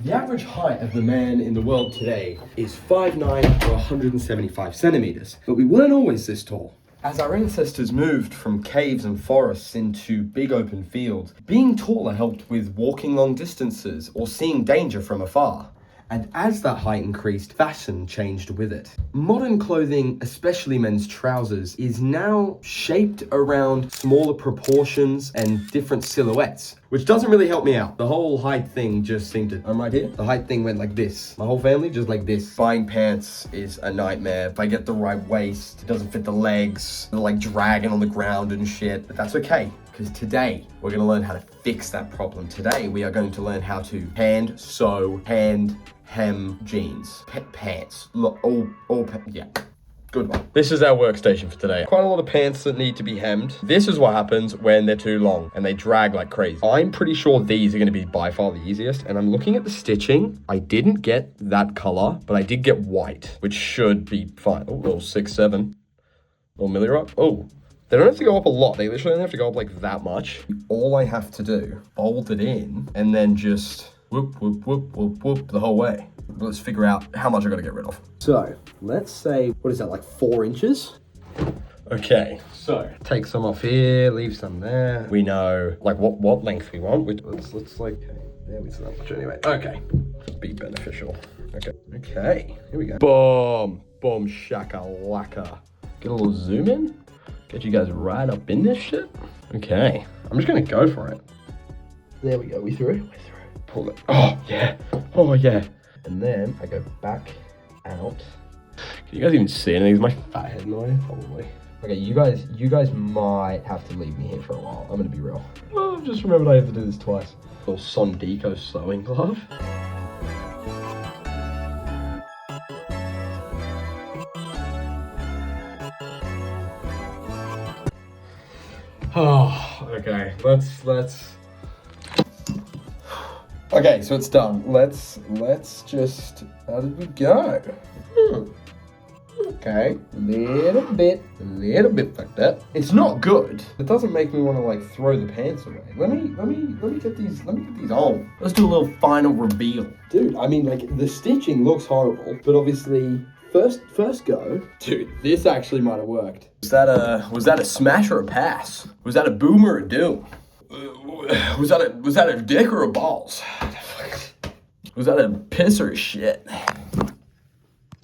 The average height of the man in the world today is 5'9" or 175 centimeters, but we weren't always this tall. As our ancestors moved from caves and forests into big open fields, being taller helped with walking long distances or seeing danger from afar. And as that height increased, fashion changed with it. Modern clothing, especially men's trousers, is now shaped around smaller proportions and different silhouettes, which doesn't really help me out. The whole height thing just seemed to, I'm right here? The height thing went like this. My whole family just like this. Buying pants is a nightmare. If I get the right waist, it doesn't fit the legs, they're like dragging on the ground and shit, but that's okay. Because today, we're gonna learn how to fix that problem. Today, we are going to learn how to hand sew, hand hem jeans, pants, look, yeah. Good one. This is our workstation for today. Quite a lot of pants that need to be hemmed. This is what happens when they're too long and they drag like crazy. I'm pretty sure these are gonna be by far the easiest. And I'm looking at the stitching. I didn't get that color, but I did get white, which should be fine. Oh, little 6'7", little milli up. Oh, they don't have to go up a lot. They literally only have to go up like that much. All I have to do, fold it in and then just whoop, whoop, whoop, whoop, whoop the whole way. Let's figure out how much I gotta get rid of. So let's say, what is that, like 4 inches? Okay, so take some off here, leave some there. We know like what length we want. Let's like, there we go. Anyway, okay, be beneficial. Okay, here we go. Boom, boom, shakalaka. Get a little zoom in. Get you guys right up in this shit. Okay, I'm just gonna go for it. There we go, we through. Pull it. Oh yeah, oh yeah. And then I go back out. Can you guys even see anything? Is my fat head in the way? Probably. Okay, you guys might have to leave me here for a while. I'm gonna be real. Oh, I've just remembered I have to do this twice. Little Sondico sewing glove. Oh, okay. Let's. Okay, so it's done. Let's just, how did we go? Okay, little bit like that. It's not good. It doesn't make me want to like throw the pants away. Let me get these on. Let's do a little final reveal. Dude, I mean like the stitching looks horrible, but obviously first go. Dude, this actually might have worked. Was that a smash or a pass? Was that a boom or a doom? Was that a dick or a balls? Was that a piss or a shit?